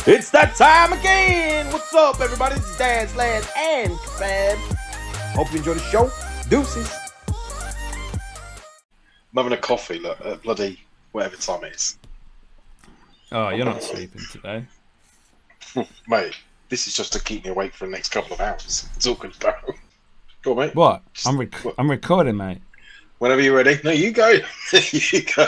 It's that time again. What's up, everybody? This is Dads Lads Kebabs. Hope you enjoy the show. Deuces. I'm having a coffee, look, at bloody whatever time it is. Oh, you're not sleeping today. Mate, this is just to keep me awake for the next couple of hours. It's all good about. Go on, mate. What? I'm recording, mate. Whenever you're ready. No, you go. You go.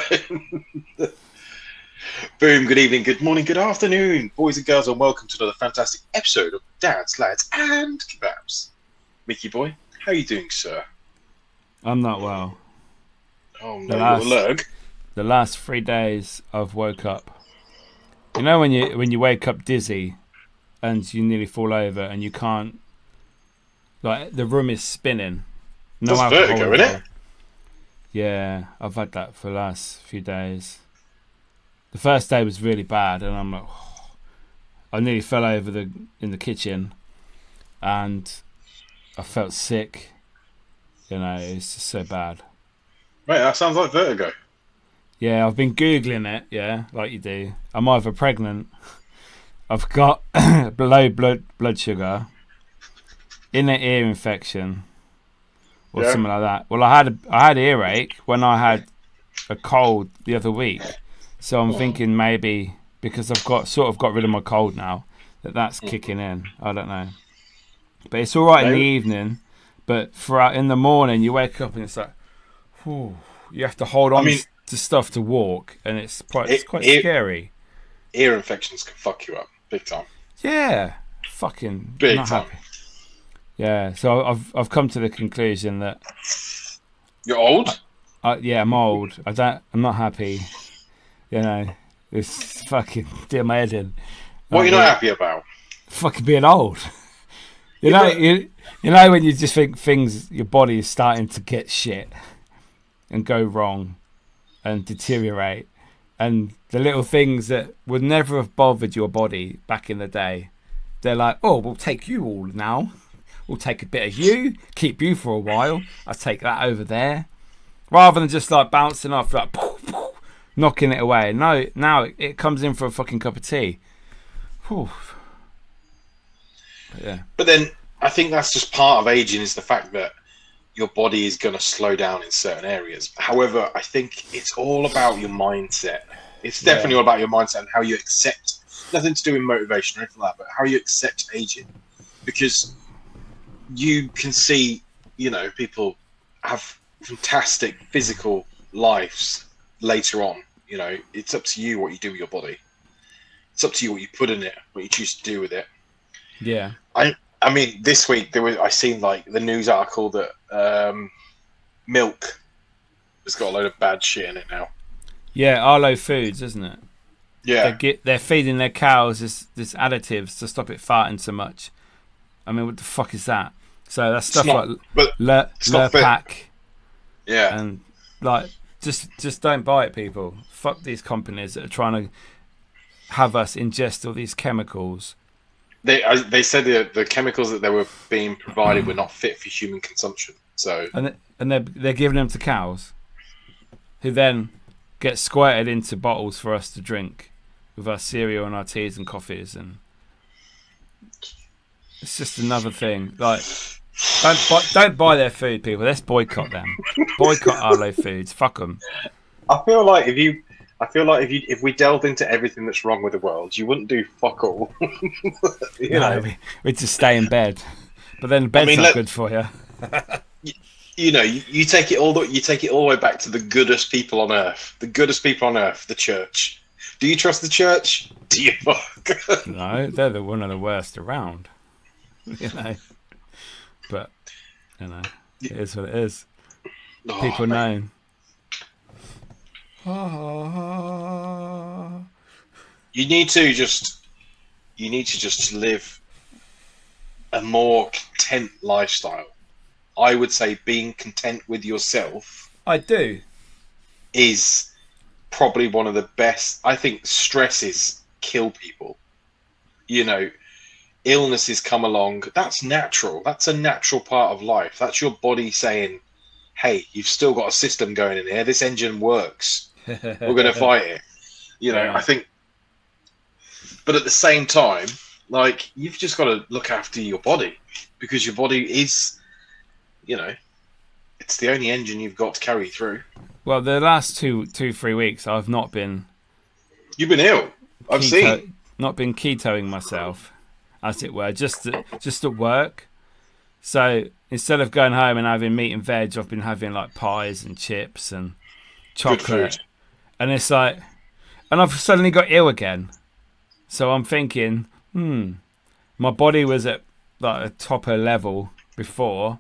Boom, good evening, good morning, good afternoon, boys and girls, and welcome to another fantastic episode of Dads, Lads and Kebabs. Mickey boy, how are you doing, sir? I'm not well. Oh, no, your leg. The last 3 days I've woke up. You know when you wake up dizzy and you nearly fall over and you can't, like, the room is spinning. No That's alcohol vertigo, isn't it? Yeah, I've had that for the last few days. The first day was really bad, and I'm like, I nearly fell over in the kitchen, and I felt sick. You know, it's just so bad. Mate, that sounds like vertigo. Yeah, I've been Googling it, yeah, like you do. I'm either pregnant, I've got low blood sugar, inner ear infection, or something like that. Well, I had earache when I had a cold the other week. So I'm thinking maybe because I've got rid of my cold now, that's kicking in. I don't know. But it's all right in the evening, but in the morning you wake up and it's like, whew, you have to hold on to stuff to walk, and it's quite scary. Ear infections can fuck you up big time. Yeah, fucking big not time. Happy. Yeah, so I've come to the conclusion that you're old. Yeah, I'm old. I'm not happy. You know, it's fucking do my head in. What are you not happy about? Fucking being old. You know when you just think your body is starting to get shit and go wrong and deteriorate, and the little things that would never have bothered your body back in the day, they're like, oh, we'll take you all now. We'll take a bit of you, keep you for a while. I'll take that over there, rather than just like bouncing off like. Knocking it away. No, now it comes in for a fucking cup of tea. Whew. But yeah. But then I think that's just part of aging, is the fact that your body is going to slow down in certain areas. However, I think it's all about your mindset. It's definitely all about your mindset and how you accept. Nothing to do with motivation or anything like that, but how you accept aging. Because you can see, you know, people have fantastic physical lives later on. You know, it's up to you what you do with your body. It's up to you what you put in it, what you choose to do with it. Yeah. I mean, this week I seen like the news article that milk has got a load of bad shit in it now. Yeah, Arlo Foods, isn't it? Yeah. They're feeding their cows this additives to stop it farting so much. I mean, what the fuck is that? So that's stuff like Lurpak. Yeah. And like. Just don't buy it, people. Fuck these companies that are trying to have us ingest all these chemicals. They said the chemicals that they were being provided were not fit for human consumption. So and they're giving them to cows, who then get squirted into bottles for us to drink with our cereal and our teas and coffees, and it's just another thing. Like. Don't buy their food, people. Let's boycott them. Boycott Arlo Foods. Fuck them. I feel like if we delved into everything that's wrong with the world, you wouldn't do fuck all. We'd just stay in bed. But then bed's not good for you. You know, you take it all the way back to the goodest people on earth. The goodest people on earth, the church. Do you trust the church? Do you fuck? No, they're one of the worst around. You know. But, you know, it is what it is. People know. You need to just live a more content lifestyle. I would say being content with yourself. I do. Is probably one of the best. I think stresses kill people. You know, illnesses come along. That's natural. That's a natural part of life. That's your body saying, hey, you've still got a system going in here. This engine works. We're going to fight it. You know, I think But at the same time, like, you've just got to look after your body, because your body is, you know, it's the only engine you've got to carry you through. Well, the last 3 weeks, I've not been. You've been ill. I've seen. Not been ketoing myself, as it were, just at work. So instead of going home and having meat and veg, I've been having like pies and chips and chocolate. And it's like, and I've suddenly got ill again. So I'm thinking, my body was at like a topper level before,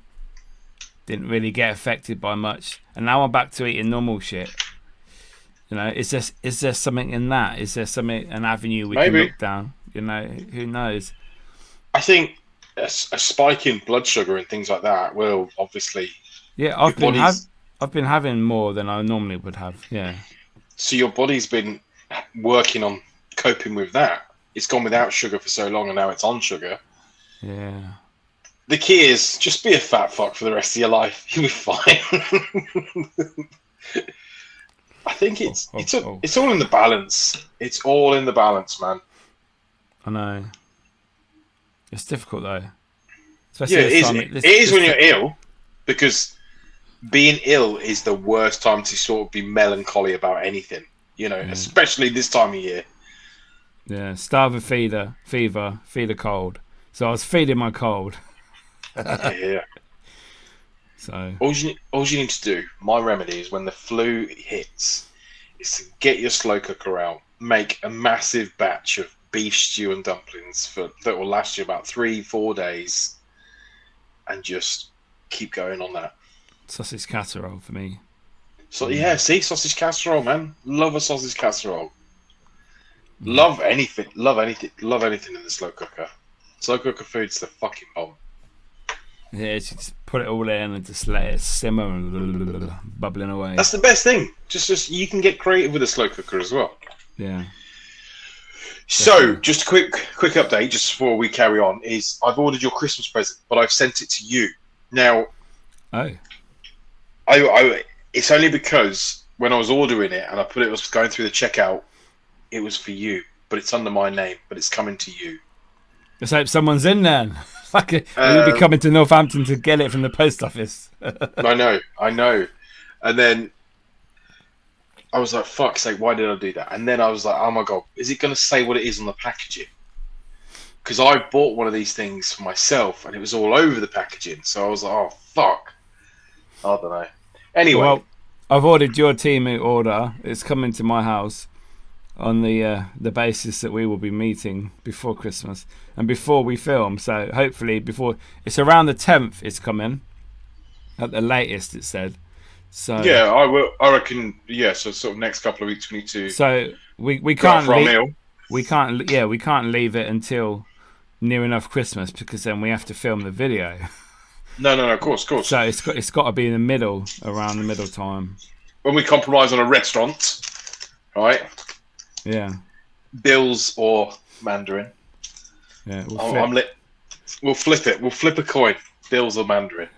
didn't really get affected by much, and now I'm back to eating normal shit. You know, is there something in that? Is there an avenue we can look down? You know, who knows? I think a spike in blood sugar and things like that will obviously. Yeah, I've been having more than I normally would have. Yeah. So your body's been working on coping with that. It's gone without sugar for so long, and now it's on sugar. Yeah. The key is just be a fat fuck for the rest of your life. You'll be fine. I think it's all in the balance. It's all in the balance, man. I know. It's difficult though. Especially it is when you're ill, because being ill is the worst time to sort of be melancholy about anything. You know, especially this time of year. Yeah, starve a feeder, fever, feed a cold. So I was feeding my cold. Yeah. So all you need to do, my remedy is when the flu hits, is to get your slow cooker out, make a massive batch of beef stew and dumplings that will last you about 3-4 days, and just keep going on that. Sausage casserole for me. So yeah, see, sausage casserole, man. Love a sausage casserole. Love anything in the slow cooker. Slow cooker food's the fucking bomb. Yeah, just put it all in and just let it simmer and bubbling away. That's the best thing. Just you can get creative with a slow cooker as well. Yeah. So, just a quick update, just before we carry on, is I've ordered your Christmas present, but I've sent it to you. Now, I it's only because when I was ordering it and I was going through the checkout, it was for you, but it's under my name, but it's coming to you. Let's hope someone's in then. You'll be coming to Northampton to get it from the post office. I know. And then I was like, fuck's sake, why did I do that? And then I was like, oh my God, is it going to say what it is on the packaging? Because I bought one of these things for myself and it was all over the packaging. So I was like, oh, fuck. I don't know. Anyway. Well, I've ordered your team order. It's coming to my house on the basis that we will be meeting before Christmas and before we film. So hopefully it's around the 10th it's coming at the latest, it said. So yeah, I reckon. Yeah, so sort of next couple of weeks we need to. So we can't we can't leave it until near enough Christmas, because then we have to film the video. No, of course. So it's got to be in the middle, around the middle time. When we compromise on a restaurant, right? Yeah. Bills or Mandarin. Yeah. We'll flip it. We'll flip a coin. Bills or Mandarin.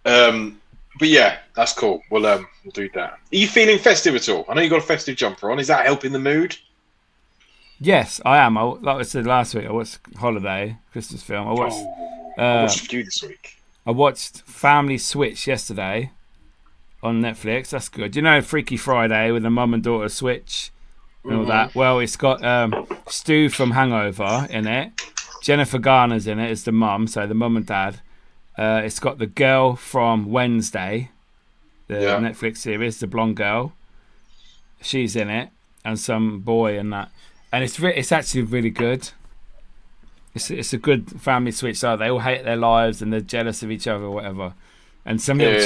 But yeah, that's cool. We'll do that. Are you feeling festive at all? I know you got a festive jumper on. Is that helping the mood? Yes, I am. Like I said last week, I watched Holiday, Christmas film. I watched a few this week. I watched Family Switch yesterday on Netflix. That's good. You know, Freaky Friday with the mum and daughter switch and all that. Well, it's got Stu from Hangover in it. Jennifer Garner's in it as the mum, so the mum and dad. It's got the girl from Wednesday, the Netflix series, the blonde girl. She's in it, and some boy and that. And it's actually really good. It's a good family switch. So they all hate their lives and they're jealous of each other or whatever. And some little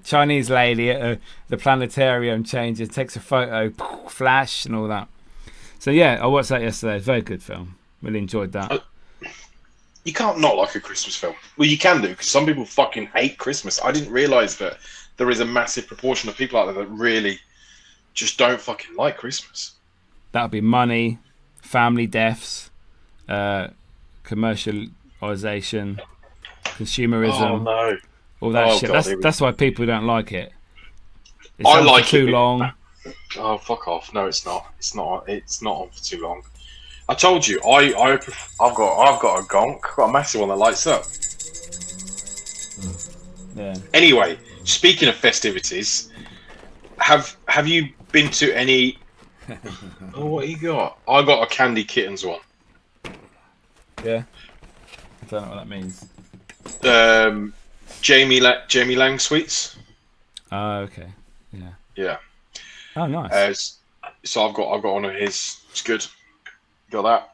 Chinese lady at the planetarium takes a photo, flash and all that. So yeah, I watched that yesterday. Very good film. Really enjoyed that. You can't not like a Christmas film. Well, you can do, because some people fucking hate Christmas. I didn't realise that there is a massive proportion of people out there that really just don't fucking like Christmas. That would be money, family deaths, commercialisation, consumerism. Oh no! All that shit. God, that's why people don't like it. It's I like too long. Oh, fuck off! No, it's not. It's not on for too long. I told you, I've got a gonk, I've got a massive one that lights up. Yeah. Anyway, speaking of festivities, have you been to any? Oh, what you got? I got a Candy Kittens one. Yeah. I don't know what that means. Jamie Lang sweets. Oh, okay. Yeah. Yeah. Oh, nice. So I've got one of his. It's good. Got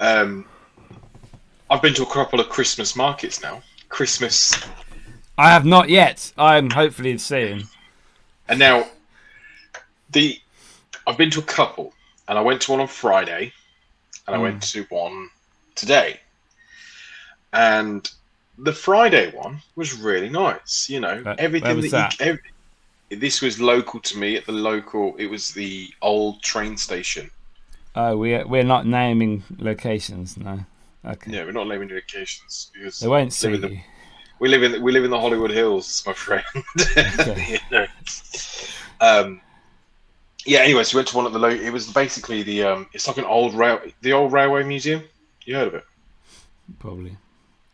that. I've been to a couple of Christmas markets now. Christmas, I have not yet. I'm hopefully seeing. and now I've been to a couple, and I went to one on Friday, and I went to one today, and the Friday one was really nice. You know, everything where was that? This was local to me at the local. It was the old train station. Oh, we're not naming locations, no. Okay. Yeah, we're not naming locations because They won't see you. we live in the Hollywood Hills, my friend. Okay. You know. Yeah. Anyway, so we went to one of the. It was basically the. It's like an old railway museum. You heard of it? Probably.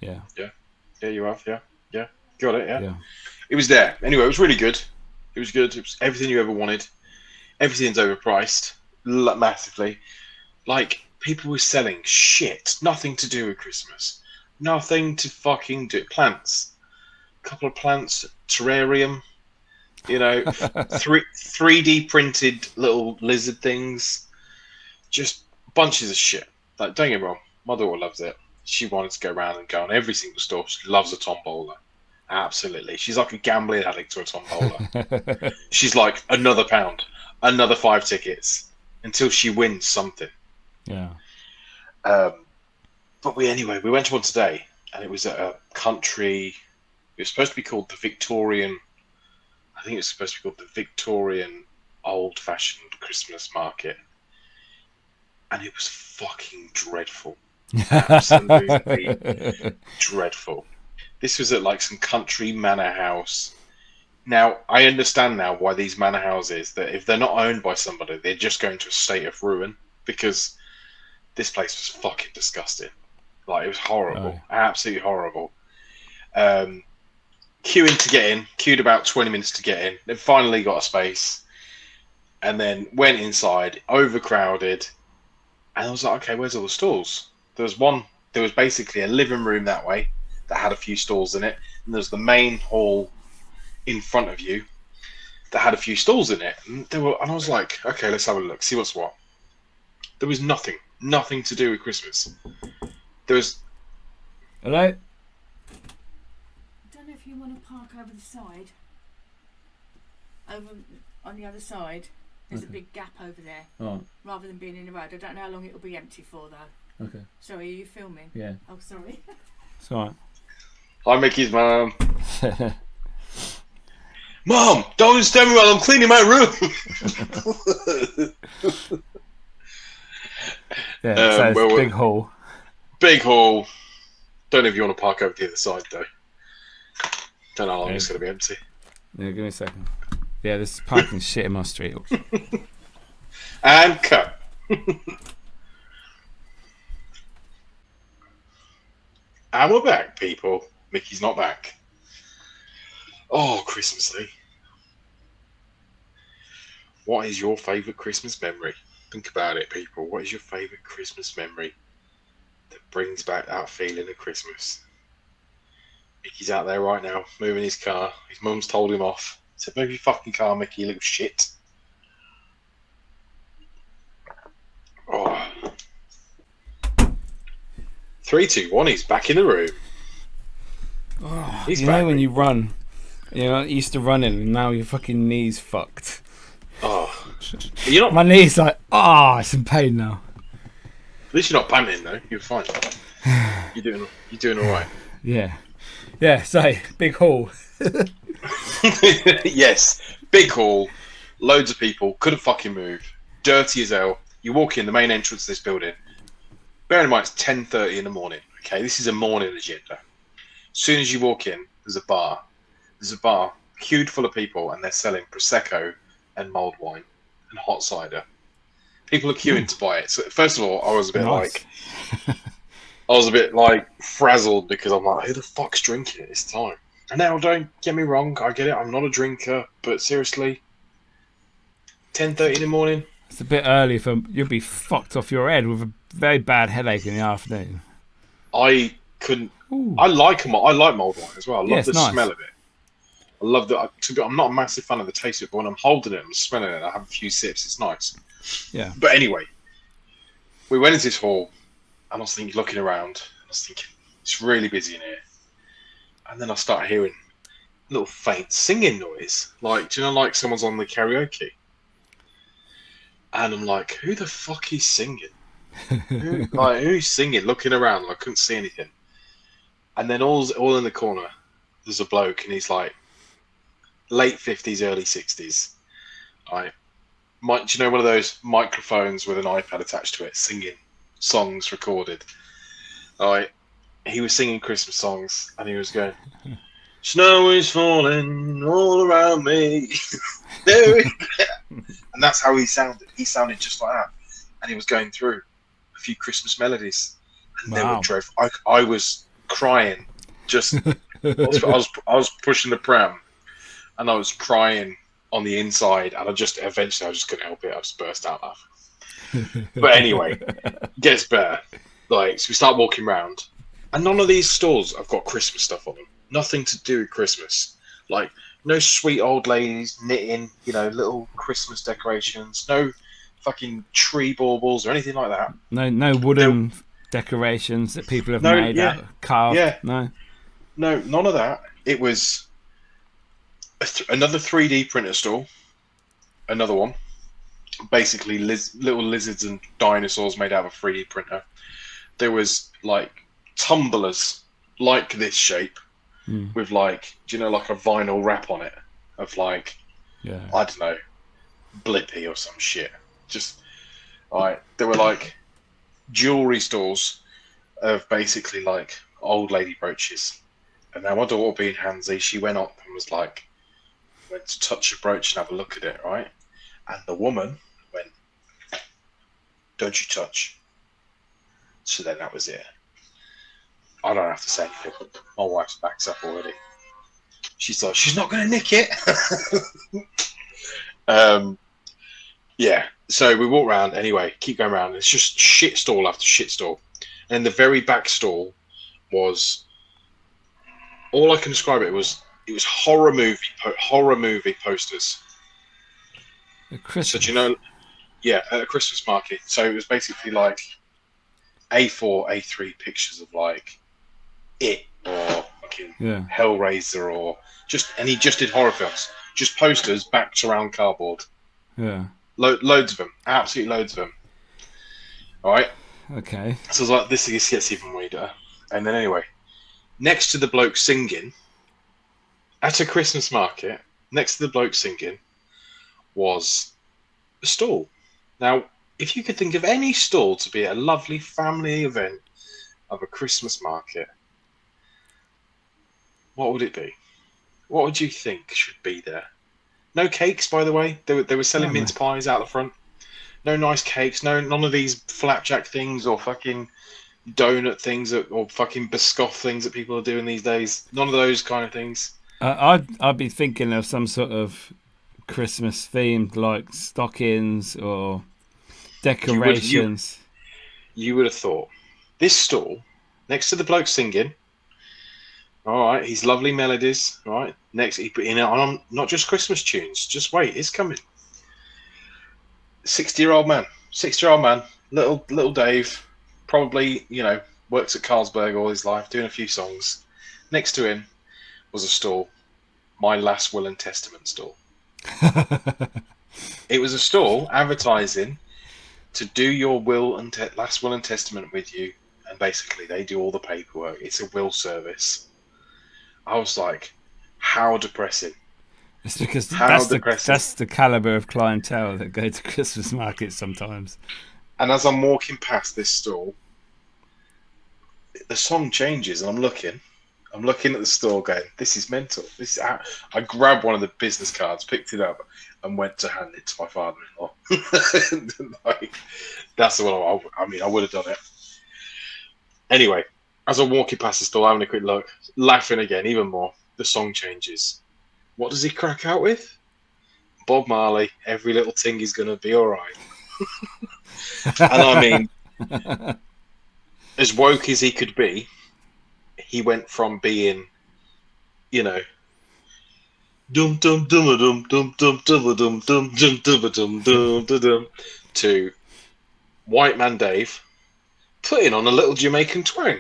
Yeah. Yeah. Yeah, you have. Yeah. Yeah. Got it. Yeah. Yeah. It was there. Anyway, it was really good. It was good. It was everything you ever wanted. Everything's overpriced massively. Like, people were selling shit. Nothing to do with Christmas. Nothing to fucking do. Plants. A couple of plants. Terrarium. You know, 3D printed little lizard things. Just bunches of shit. Like, don't get me wrong. My daughter loves it. She wanted to go around and go on every single store. She loves a tombola. Absolutely. She's like a gambling addict to a tombola. She's like, another pound. Another 5 tickets. Until she wins something. Yeah. But we went to one today, and it was at a country. It was supposed to be called the Victorian. I think it was supposed to be called the Victorian Old-Fashioned Christmas Market, and it was fucking dreadful. Absolutely dreadful. This was at like some country manor house. Now, I understand now why these manor houses, that if they're not owned by somebody, they're just going to a state of ruin, because this place was fucking disgusting. Like, it was horrible. Oh. Absolutely horrible. Queuing to get in. Queued about 20 minutes to get in. Then finally got a space. And then went inside, overcrowded. And I was like, okay, where's all the stalls? There was basically a living room that way that had a few stalls in it. And there's the main hall in front of you that had a few stalls in it. And I was like, okay, let's have a look, see what's what. There was nothing to do with Christmas. There was. Hello? I don't know if you want to park over the side. Over on the other side, there's a big gap over there. Oh, Rather than being in the road. I don't know how long it'll be empty for though. okay. Sorry, are you filming? Yeah. Oh, sorry. It's alright. Hi, Mickey's mum. Mom, don't disturb me while I'm cleaning my room. Yeah, so it's big hall. Big hall. Don't know if you want to park over the other side though. Don't know how long it's going to be empty. Yeah, give me a second. Yeah, this is parking shit in my street. And cut. And we're back, people. Mickey's not back. Oh, Christmas Eve. What is your favourite Christmas memory? Think about it, people. What is your favourite Christmas memory that brings back that feeling of Christmas? Mickey's out there right now, moving his car. His mum's told him off. Said, move your fucking car, Mickey, you little shit. Oh. 3, 2, 1, he's back in the room. Oh, He's you back. know when you run, you know, you used to run in and now your fucking knee's fucked. Oh. You're not, My knee's like, it's in pain now. at least you're not panting though. You're fine. You're doing all right. Yeah. Yeah, so, big hall. Yes, big hall, loads of people, couldn't fucking move, dirty as hell. You walk in the main entrance of this building. Bear in mind, it's 10:30 in the morning. Okay, this is a morning agenda. As soon as you walk in, there's a bar. There's a bar queued full of people, and they're selling prosecco and mulled wine and hot cider. People are queuing to buy it. So first of all, I was a bit Nice. frazzled because I'm like, who the fuck's drinking at this time? And now, don't get me wrong, I get it. I'm not a drinker, but seriously, 10:30 in the morning. It's a bit early for you'll be fucked off your head with a very bad headache in the afternoon. I couldn't. Ooh. I like them. I like mulled wine as well. I love Yeah, the it's nice. smell of it. I love that. I'm not a massive fan of the taste of it, but when I'm holding it and smelling it, I have a few sips. It's nice. Yeah. But anyway, we went into this hall, and I was thinking, looking around, I was thinking, it's really busy in here. And then I start hearing a little faint singing noise, like, do you know, like someone's on the karaoke. And I'm like, who the fuck is singing? Who's singing? Looking around, I couldn't see anything. And then all in the corner, there's a bloke, and he's like, late 50s, early 60s. Do you know one of those microphones with an iPad attached to it, singing songs recorded? He was singing Christmas songs, and he was going, "Snow is falling all around me." And that's how he sounded. He sounded just like that. And he was going through a few Christmas melodies. And then Wow. we drove. I was crying. Just I was pushing the pram, and I was crying on the inside. And eventually I just couldn't help it. I just burst out laughing. But anyway, gets better. So we start walking around, and none of these stores have got Christmas stuff on them. Nothing to do with Christmas. Like, no sweet old ladies knitting, little Christmas decorations. No fucking tree baubles or anything like that. No wooden decorations that people have made out, carved. Yeah. No, none of that. It was another 3D printer store. Another one. Basically, little lizards and dinosaurs made out of a 3D printer. There was tumblers like this shape with like a vinyl wrap on it of I don't know, Blippy or some shit. Just there were jewelry stores of basically old lady brooches. And now my daughter, being handsy, she went up and went to touch a brooch and have a look at it, right? And the woman went, "Don't you touch." So then that was it. I don't have to say anything. My wife's back's up already. She's like, she's not going to nick it. Yeah. So we walk around anyway, keep going around. It's just shit stall after shit stall. And the very back stall was, all I can describe it was horror movie posters. So do you know? Yeah, at a Christmas market. So it was basically A4, A3 pictures of It or fucking Hellraiser or he just did horror films. Just posters backed around cardboard. Yeah. Loads of them. Absolutely loads of them. All right. Okay. So I was like, this gets even weirder. And then anyway, next to the bloke singing, at a Christmas market, next to the bloke singing, was a stall. Now, if you could think of any stall to be a lovely family event of a Christmas market, what would it be? What would you think should be there? No cakes, by the way. They were selling mince pies out the front. No nice cakes. None of these flapjack things or fucking donut things or fucking biscoff things that people are doing these days. None of those kind of things. I'd be thinking of some sort of Christmas themed stockings or decorations. You would have thought this stall next to the bloke singing. All right, his lovely melodies. All right, next he put in on not just Christmas tunes. Just wait, it's coming. 60-year-old man, little Dave, probably works at Carlsberg all his life, doing a few songs. Next to him was a stall, My Last Will and Testament stall. It was a stall advertising to do your last will and testament with you, and basically they do all the paperwork. It's a will service. I was like, how depressing. It's because that's the caliber of clientele that go to Christmas markets sometimes. And as I'm walking past this stall, the song changes, and I'm looking, I'm looking at the store going, this is mental. I grabbed one of the business cards, picked it up, and went to hand it to my father-in-law. Like, that's the one I would have done it. Anyway, as I'm walking past the store, having a quick look, laughing again, even more, the song changes. What does he crack out with? Bob Marley, every little thing is going to be all right. And I mean, as woke as he could be, he went from being, you know, dum dum dum dum dum dum dum dum dum dum dum dum dum to White Man Dave putting on a little Jamaican twang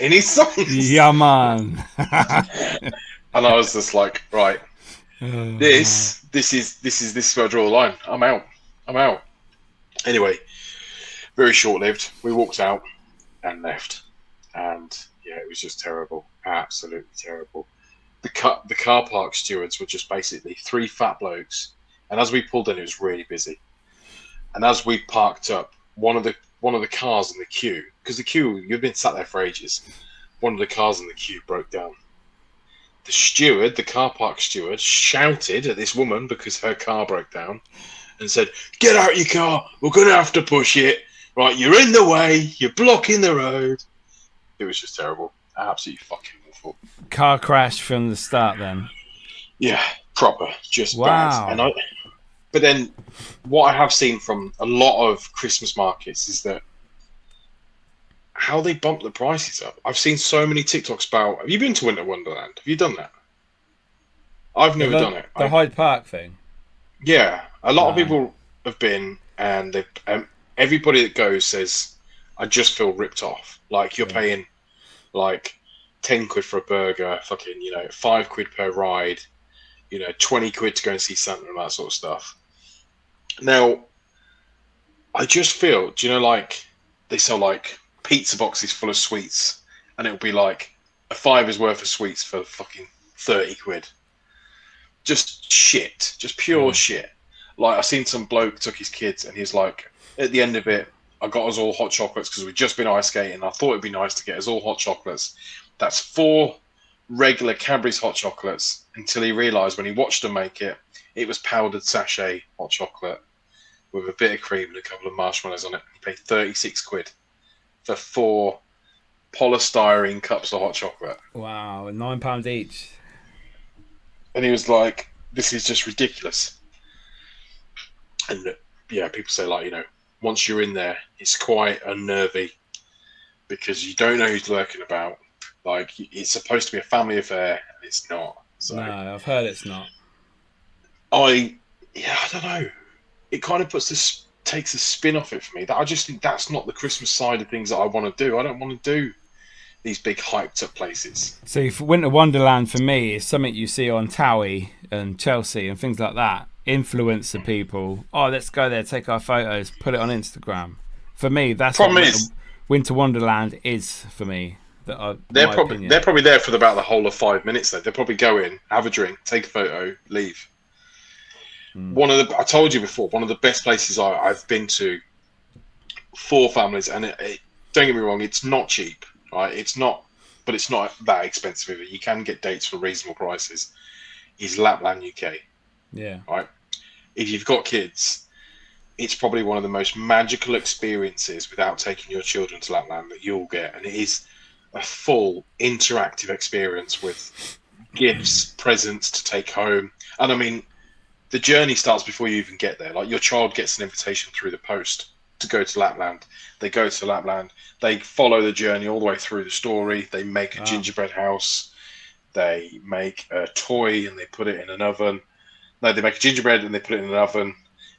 in his songs. Yeah, man. And I was just like, right, this is where I draw the line. I'm out. Anyway, very short-lived. We walked out and left, and yeah, it was just terrible, absolutely terrible. The car park stewards were just basically three fat blokes, and as we pulled in, it was really busy. And as we parked up, one of the cars in the queue, because the queue, you've been sat there for ages, one of the cars in the queue broke down. The car park steward, shouted at this woman because her car broke down and said, "Get out your car, we're going to have to push it. Right, you're in the way, you're blocking the road." It was just terrible. Absolutely fucking awful. Car crash from the start then? Yeah, proper. Just wow. bad. But then what I have seen from a lot of Christmas markets is that how they bump the prices up. I've seen so many TikToks about, have you been to Winter Wonderland? Have you done that? I've never done it. The Hyde Park thing? Yeah. A lot of people have been, and they've, everybody that goes says, I just feel ripped off. Like, you're paying like 10 quid for a burger, fucking, you know, 5 quid per ride, you know, 20 quid to go and see Santa and that sort of stuff. Now, I just feel, do you know, like, they sell like pizza boxes full of sweets, and it'll be like a $5's worth of sweets for fucking 30 quid. Just shit, just pure shit. Like, I seen some bloke took his kids, and he's like, at the end of it, I got us all hot chocolates because we'd just been ice skating. I thought it'd be nice to get us all hot chocolates. That's 4 regular Cadbury's hot chocolates, until he realised when he watched them make it, it was powdered sachet hot chocolate with a bit of cream and a couple of marshmallows on it. He paid 36 quid for 4 polystyrene cups of hot chocolate. Wow, £9 each. And he was like, this is just ridiculous. And yeah, people say, like, you know, once you're in there, it's quite unnervy because you don't know who's lurking about. Like, it's supposed to be a family affair, and it's not. So, no, I've heard it's not. I don't know. It kind of takes a spin off it for me. That I just think that's not the Christmas side of things that I want to do. I don't want to do these big hyped up places. See, for Winter Wonderland for me is something you see on Towie and Chelsea and things like that. Influence the people. Oh, let's go there, take our photos, put it on Instagram. For me, that's what Winter Wonderland is for me. They're probably there for about the whole of 5 minutes. Though they'll probably go in, have a drink, take a photo, leave. I told you before, one of the best places I've been to for families, and don't get me wrong, it's not cheap, right? It's not, but it's not that expensive either. You can get dates for reasonable prices. Is Lapland, UK. Yeah. Right. If you've got kids, it's probably one of the most magical experiences without taking your children to Lapland that you'll get, and it is a full interactive experience with gifts, presents to take home, and I mean, the journey starts before you even get there. Like, your child gets an invitation through the post to go to Lapland. They go to Lapland. They follow the journey all the way through the story. They make a gingerbread house. They make a toy and they put it in an oven. No, they make a gingerbread and they put it in an oven. And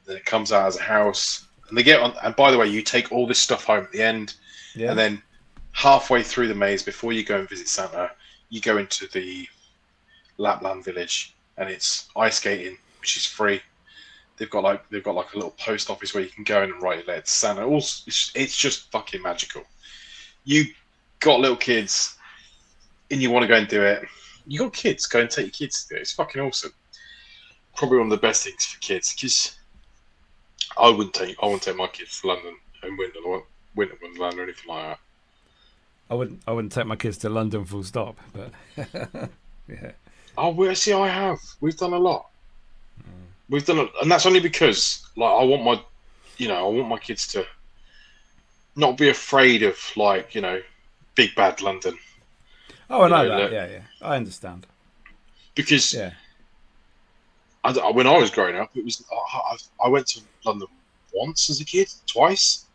then it comes out as a house. And they get on. And by the way, you take all this stuff home at the end. Yeah. And then halfway through the maze, before you go and visit Santa, you go into the Lapland village, and it's ice skating, which is free. They've got like a little post office where you can go in and write your letter to Santa. It's just fucking magical. You got little kids, and you want to go and do it. You got kids, go and take your kids to do it. It's fucking awesome. Probably one of the best things for kids, because I wouldn't take my kids to London and Winter Wonderland or anything like that. I wouldn't take my kids to London full stop, but yeah. Oh, see, I have. We've done a lot. We've done, and that's only because, like, I want my kids to not be afraid of, like, big bad London. Oh, I know that. Yeah. I understand. Because Yeah. when I was growing up, it was I went to London once as a kid, twice.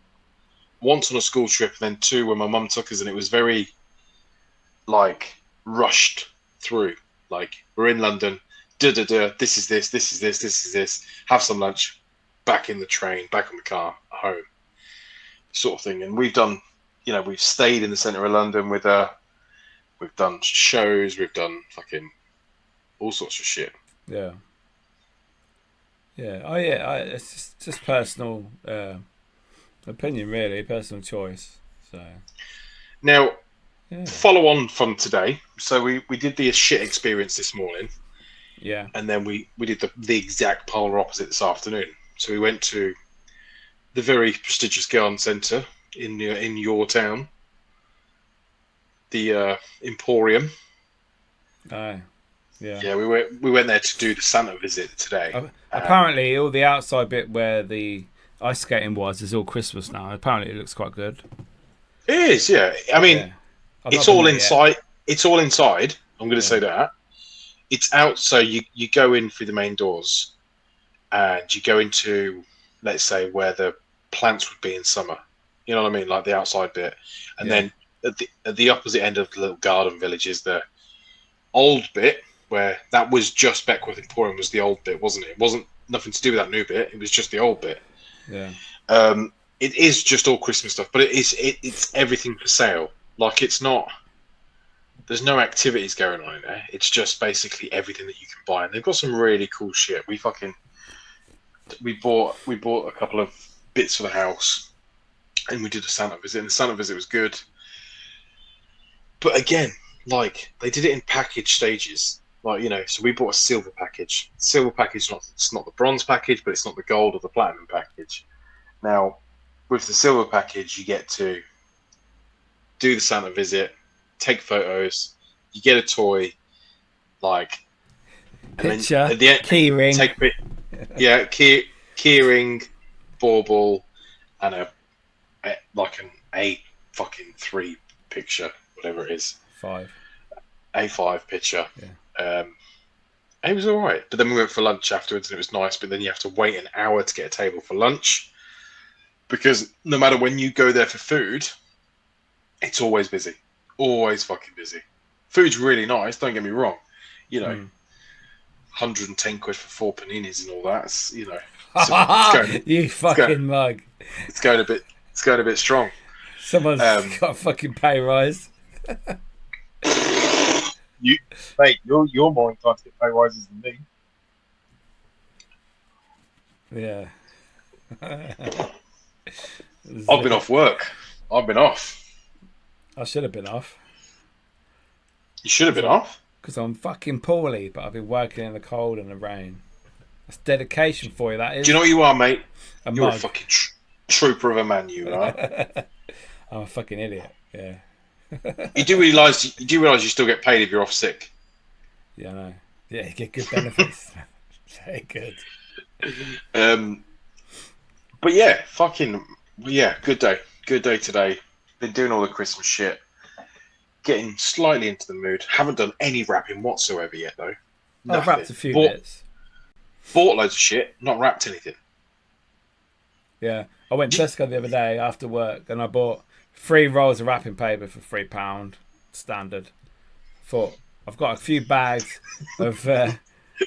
Once on a school trip, and then two when my mum took us, and it was very, like, rushed through. Like, we're in London, this is this, have some lunch, back in the train, back on the car, home, sort of thing. And we've done, we've stayed in the centre of London with we've done shows, we've done fucking all sorts of shit. Yeah. Yeah. Oh, yeah. It's just personal opinion, really, personal choice. So now, yeah. follow on from today. So we did the shit experience this morning. Yeah. And then we did the exact polar opposite this afternoon. So we went to the very prestigious garden centre in your town, the Emporium. Oh, yeah. Yeah, we went there to do the Santa visit today. Apparently, all the outside bit where the ice skating was is all Christmas now. Apparently, it looks quite good. It is, yeah. I mean, it's all inside. It's all inside. I'm going to say that. It's out, so you go in through the main doors, and you go into, let's say, where the plants would be in summer. You know what I mean, like the outside bit, and then at the opposite end of the little garden village is the old bit, where that was just Beckwith Emporium was the old bit, wasn't it? It wasn't nothing to do with that new bit. It was just the old bit. Yeah. It is just all Christmas stuff, but it's everything for sale. Like, it's not. There's no activities going on in there. It's just basically everything that you can buy, and they've got some really cool shit. We bought a couple of bits for the house, and we did a Santa visit. And the Santa visit was good, but again, like, they did it in package stages. Like, so we bought a silver package. Silver package, it's not the bronze package, but it's not the gold or the platinum package. Now, with the silver package, you get to do the Santa visit, take photos, you get a toy, like, picture, and then at the end, key ring, take a yeah, key ring, bauble, and an A3 picture, whatever it is. A5 picture. Yeah. It was all right, but then we went for lunch afterwards, and it was nice. But then you have to wait an hour to get a table for lunch, because no matter when you go there for food, it's always busy, always fucking busy. Food's really nice, don't get me wrong. 110 quid for 4 paninis and all that. It's, you fucking mug. It's going a bit strong. Someone's got a fucking pay rise. You're more inclined to get pay rises than me. Yeah. I've been off work. I've been off. I should have been off. You should have been off? Because I'm fucking poorly, but I've been working in the cold and the rain. That's dedication for you, that is. Do you know what you are, mate? You're mug. a fucking trooper of a man, you are. I'm a fucking idiot, yeah. You do realise you still get paid if you're off sick? Yeah, I know. Yeah, you get good benefits. Very good. But yeah, good day. Good day today. Been doing all the Christmas shit. Getting slightly into the mood. Haven't done any wrapping whatsoever yet, though. I've wrapped a few bits. Bought loads of shit, not wrapped anything. Yeah. I went to Tesco the other day after work, and I bought 3 rolls of wrapping paper for £3, standard. Thought, I've got a few bags of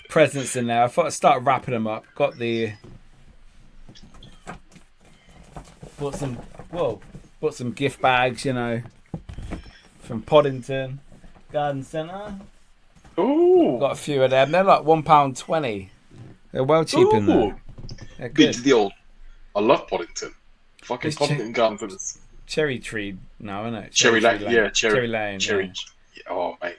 presents in there. I thought I'd start wrapping them up. Got the... Bought some gift bags, from Poddington Garden Centre. Ooh. Got a few of them. They're like £1.20. They're well cheap in there. They're good. I love Poddington. Fucking Poddington Garden Centre. Cherry Tree now, isn't it? Cherry Lane. Yeah, Cherry Lane. Cherry. Yeah. Oh, mate.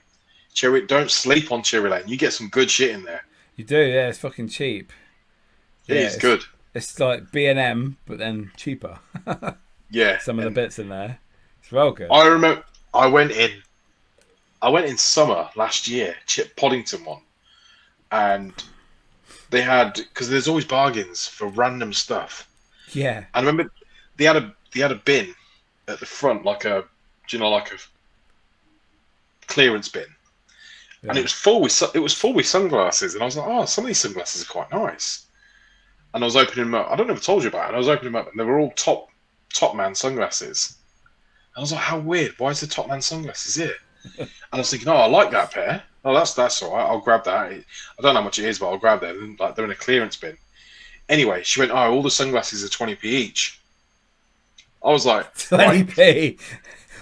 Don't sleep on Cherry Lane. You get some good shit in there. You do, yeah. It's fucking cheap. It's good. It's like B&M, but then cheaper. Yeah. Some of the bits in there. It's real good. I I went in summer last year, Chip Poddington one, and they had, because there's always bargains for random stuff. Yeah. And I remember they had a bin at the front, like a clearance bin, and it was full with sunglasses. And I was like, oh, some of these sunglasses are quite nice. And I was opening them up. I don't know if I told you about it. And I was opening them up, and they were all top man sunglasses. And I was like, how weird. Why is the top man sunglasses here? And I was thinking, oh, I like that pair. Oh, that's all right. I'll grab that. I don't know how much it is, but I'll grab them. Like, they're in a clearance bin. Anyway, she went, oh, all the sunglasses are 20p each. I was like, 20p.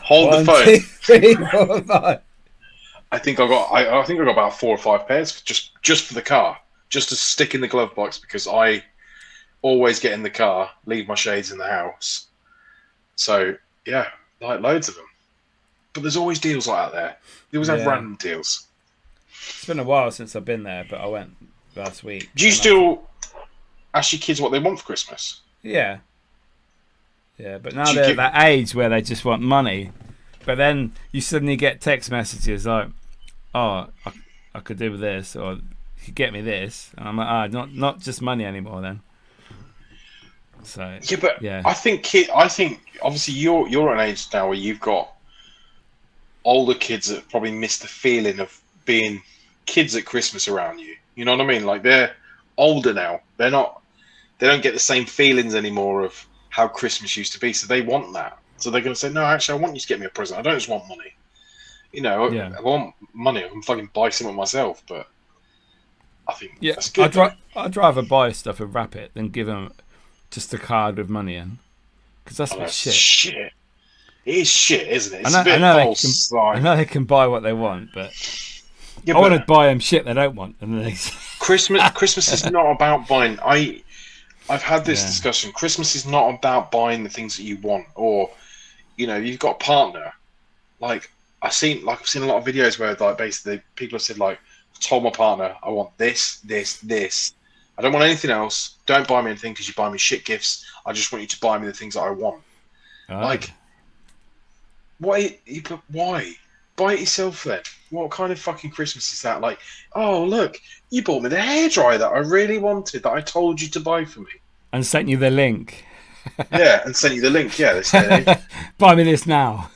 Hold the phone. 1, 2, 3, 4, 5. I think I got about 4 or 5 pairs just for the car, just to stick in the glove box, because I always get in the car, leave my shades in the house. So yeah, like loads of them. But there's always deals like that there. They always have random deals. It's been a while since I've been there, but I went last week. Do you still ask your kids what they want for Christmas? Yeah. Yeah, but now they're at that age where they just want money. But then you suddenly get text messages like, oh, I could do with this, or you could get me this. And I'm like, not just money anymore then. So yeah, but yeah. I think obviously you're at an age now where you've got older kids that probably miss the feeling of being kids at Christmas around you. You know what I mean? Like, they're older now. They don't get the same feelings anymore of how Christmas used to be. So they want that. So they're going to say, no, actually, I want you to get me a present. I don't just want money. You know, I want money. I can fucking buy something myself. But I think that's good. I'd rather buy stuff and wrap it than give them just a card with money in. Because that's shit. It is shit, isn't it? It's I a bit false. I know they can buy what they want, but I want to buy them shit they don't want. And then Christmas is not about buying. I've had this discussion. Christmas is not about buying the things that you want, or, you know, you've got a partner. Like, I've seen a lot of videos where, like, basically people have said, like, I told my partner, I want this. I don't want anything else. Don't buy me anything because you buy me shit gifts. I just want you to buy me the things that I want. Oh. Like, why? Buy it yourself then. What kind of fucking Christmas is that? Like, oh, look, you bought me the hairdryer that I really wanted, that I told you to buy for me. And sent you the link. Yeah, and sent you the link. Yeah, they said, buy me this now.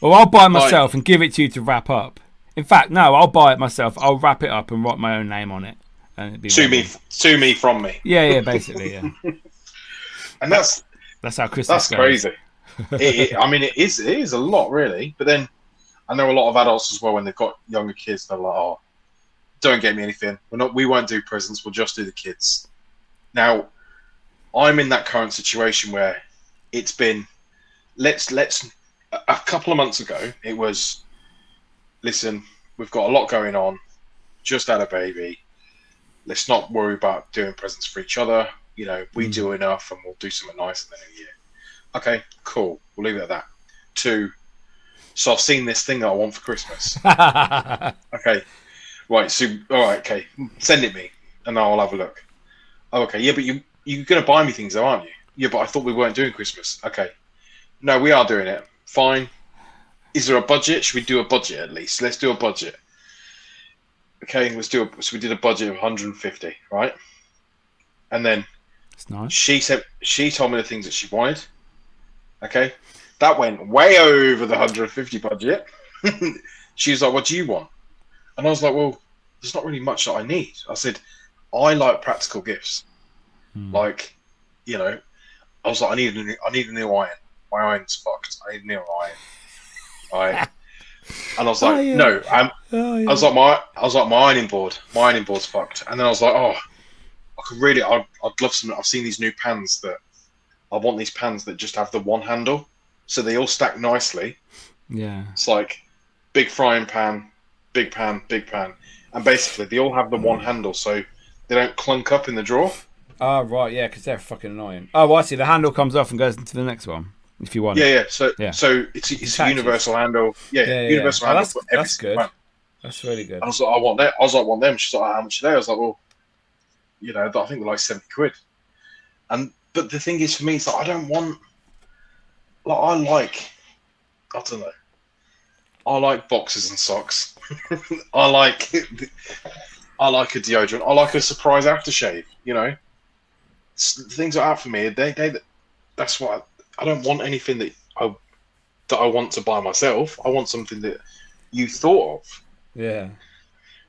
Well, I'll buy it myself and give it to you to wrap up. In fact, no, I'll buy it myself. I'll wrap it up and write my own name on it. And it'd be to me, from me. Yeah, basically, yeah. And that's how Christmas goes. Crazy. I mean, it is a lot, really. But then I know a lot of adults as well, when they've got younger kids, they're like, oh, don't get me anything. We won't do presents. We'll just do the kids. Now, I'm in that current situation where it's been, let's a couple of months ago, it was, listen, we've got a lot going on, just had a baby. Let's not worry about doing presents for each other. You know, we do enough, and we'll do something nice in the new year. Okay, cool. We'll leave it at that. 2, so I've seen this thing that I want for Christmas. Okay, right. So, all right, okay, send it me, and I'll have a look. Oh, okay, yeah, but you're gonna buy me things, though, aren't you? Yeah, but I thought we weren't doing Christmas. Okay, no, we are doing it. Fine. Is there a budget? Should we do a budget at least? Let's do a budget. Okay, so we did a budget of 150, right? And then that's nice. She told me the things that she wanted. Okay, that went way over the 150 budget. She was like, "What do you want?" And I was like, "Well, there's not really much that I need." I said, "I like practical gifts. Like, you know," I was like, "I need a new iron. My iron's fucked. I need a new iron." Right. And I was like, "No, I was like my ironing board. My ironing board's fucked." And then I was like, "Oh, I'd love some. I've seen these new pans that I want. These pans that just have the one handle, so they all stack nicely. Yeah, it's like big frying pan, big pan, and basically they all have the one handle, so they don't clunk up in the drawer." Oh, right, yeah, because they're fucking annoying. Oh, well, I see. The handle comes off and goes into the next one if you want it. Yeah. So it's a universal handle. Universal handle. That's good. Pan. That's really good. And I was like, I want that. I was like, I want them. She's like, how much are they? I was like, well, you know, I think they're like 70 quid. But the thing is, for me, it's like, I don't want, like, I don't know. I like boxes and socks. I like a deodorant. I like a surprise aftershave. You know, things like that for me. That's what I don't want anything that I want to buy myself. I want something that you thought of. Yeah.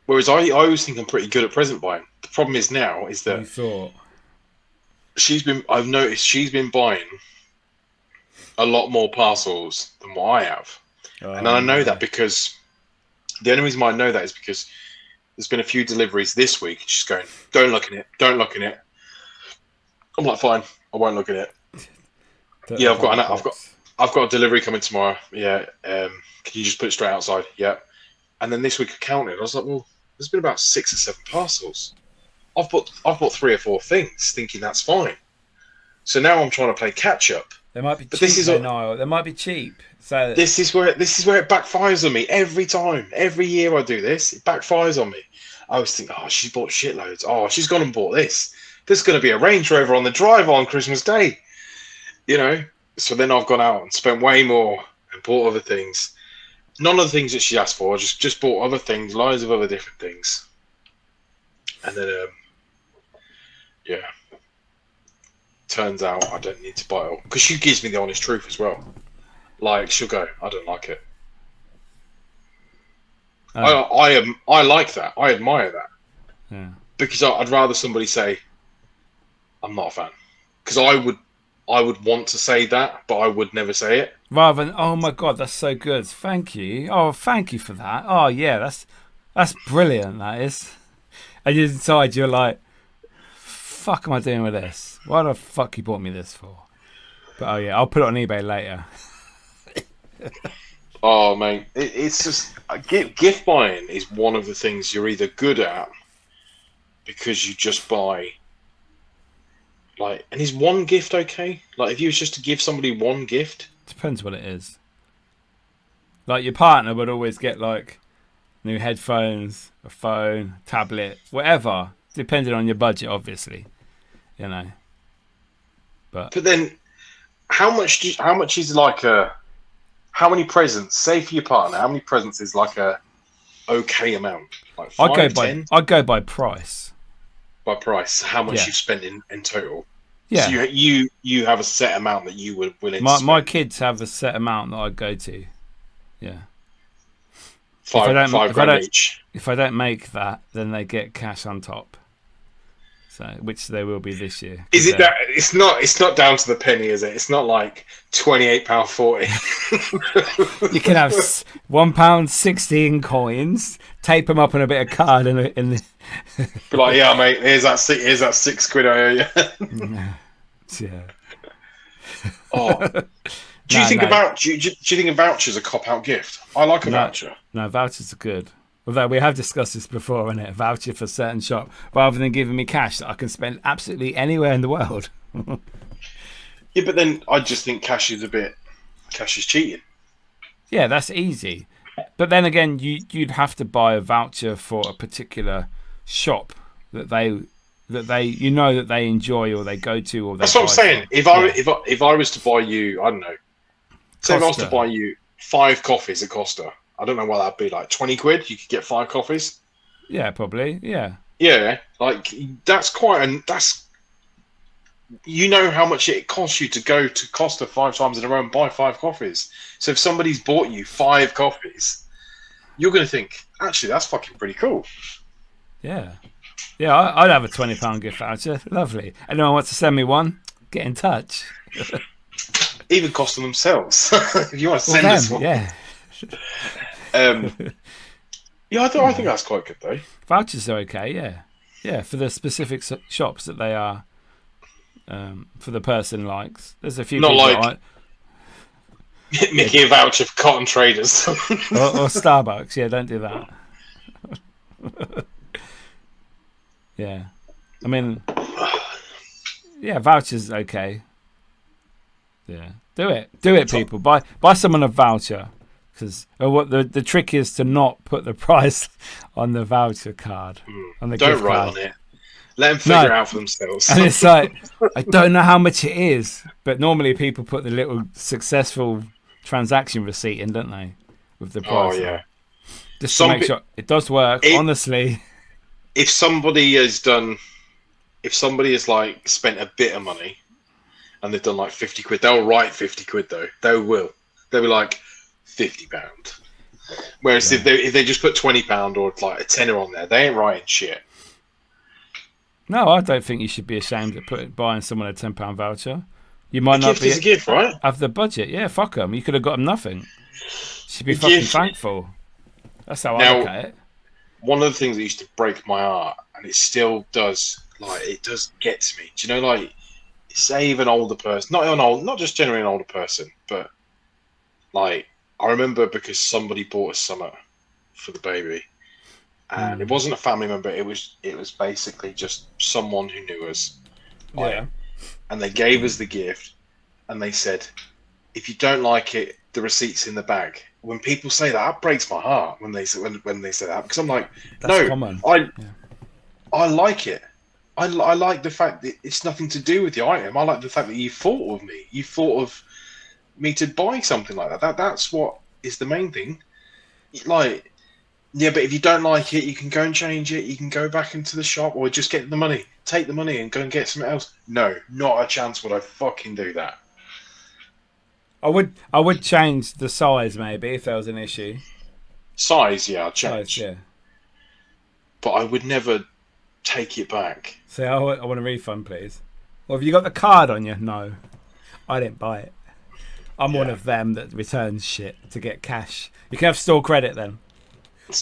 Whereas I always think I'm pretty good at present buying. The problem is now is that You thought. I've noticed she's been buying a lot more parcels than what I have. And I know that because the only reason why I know that is because there's been a few deliveries this week. And she's going, don't look in it. Don't look in it. I'm like, fine. I won't look in it. Yeah, I've got a delivery coming tomorrow. Yeah. Can you just put it straight outside? Yeah. And then this week I counted. I was like, well, there's been about 6 or 7 parcels. I've bought 3 or 4 things, thinking that's fine. So now I'm trying to play catch up. They might be cheap, Niall. They might be cheap. So this is where it backfires on me every time. Every year I do this, it backfires on me. I always think, oh, she's bought shitloads. Oh, she's gone and bought this. There's going to be a Range Rover on the drive on Christmas Day. You know. So then I've gone out and spent way more and bought other things. None of the things that she asked for. Just bought other things, loads of other different things. And then, yeah. Turns out I don't need to buy it all. Because she gives me the honest truth as well. Like, she'll go, I don't like it. I like that. I admire that. Yeah. Because I'd rather somebody say, I'm not a fan. Because I would want to say that, but I would never say it. Rather than, oh my God, that's so good. Thank you. Oh, thank you for that. Oh yeah, that's brilliant. That is. And inside you're like, fuck am I doing with this? Why the fuck you bought me this for? But oh yeah, I'll put it on eBay later. Oh mate, it's just gift buying is one of the things you're either good at because you just buy. Like, and is one gift okay? Like, if you was just to give somebody one gift, depends what it is. Like your partner would always get like new headphones, a phone, tablet, whatever, depending on your budget, obviously. You know. But then, how much is like how many presents? Say for your partner, how many presents is like a okay amount? Like 5, 10? I go by price. By price, how much you've spent in total? Yeah. So you have a set amount that you would willing to spend. My kids have a set amount that I go to. Yeah. Five grand each. If I don't make that, then they get cash on top. So, which they will be this year. Is it that? It's not down to the penny, is it? It's not like £28.40. You can have £1.60 in coins, tape them up in a bit of card in the. Be like, yeah, mate. Here's that £6 I owe you. Yeah. Oh. Do you think a voucher's a cop-out gift? I like a voucher. No, vouchers are good. Although we have discussed this before, innit? A voucher for a certain shop, rather than giving me cash that I can spend absolutely anywhere in the world. Yeah, but then I just think cash is cheating. Yeah, that's easy. But then again, you'd have to buy a voucher for a particular shop that they that they enjoy or they go to or they. That's what I'm saying. If I was to buy you, I don't know. Say if I was to buy you 5 coffees at Costa. I don't know what that'd be like. 20 quid, you could get 5 coffees. Yeah, probably. Yeah. Yeah, like that's you know how much it costs you to go to Costa 5 times in a row and buy 5 coffees. So if somebody's bought you 5 coffees, you're going to think, actually, that's fucking pretty cool. Yeah. Yeah, I'd have a £20 gift voucher. Lovely. Anyone wants to send me one? Get in touch. Even Costa themselves. If you want to send us one. Yeah. Yeah, I think that's quite good though. Vouchers are okay, yeah. Yeah, for the specific shops that they are for the person likes. There's a few not people like Mickey a voucher for Cotton Traders. or Starbucks, yeah, don't do that. Yeah. I mean yeah, vouchers okay. Yeah. Do it people. Buy someone a voucher. Because what the trick is to not put the price on the voucher card. On the don't gift write card. on it. Let them figure out for themselves. And it's like, I don't know how much it is, but normally people put the little successful transaction receipt in, don't they? with the Oh price. yeah. Just to make sure it does work. Honestly, if somebody has like spent a bit of money and they've done like 50 quid, they'll write 50 quid though. They'll be like £50. Whereas if they just put £20 or like a tenner on there, they ain't writing shit. no, I don't think you should be ashamed of buying someone a £10 voucher. You might not Gift is a gift, right? have the budget. Yeah, fuck them. You could have got them nothing. Should be The fucking gift. thankful. That's how I look at it. One of the things that used to break my heart, and it still does, like, it does get to me. Do you know, like, say even an older person, not just generally an older person, but like, I remember because somebody bought us something for the baby, and it wasn't a family member. It was basically just someone who knew us. Yeah. And they gave us the gift, and they said, if you don't like it, the receipt's in the bag. When people say that breaks my heart when they say that, because I'm like, that's common. I like it. I like the fact that it's nothing to do with the item. I like the fact that you thought of me. You thought of me to buy something like that. That's what is the main thing. Like, yeah, but if you don't like it, you can go and change it. You can go back into the shop or just get the money. Take the money and go and get something else. No, not a chance would I fucking do that. I would change the size maybe if there was an issue. Size, yeah, I'll change. Size, yeah. But I would never take it back. Say, I want a refund, please. Well, have you got the card on you? No, I didn't buy it. I'm one of them that returns shit to get cash. You can have store credit then.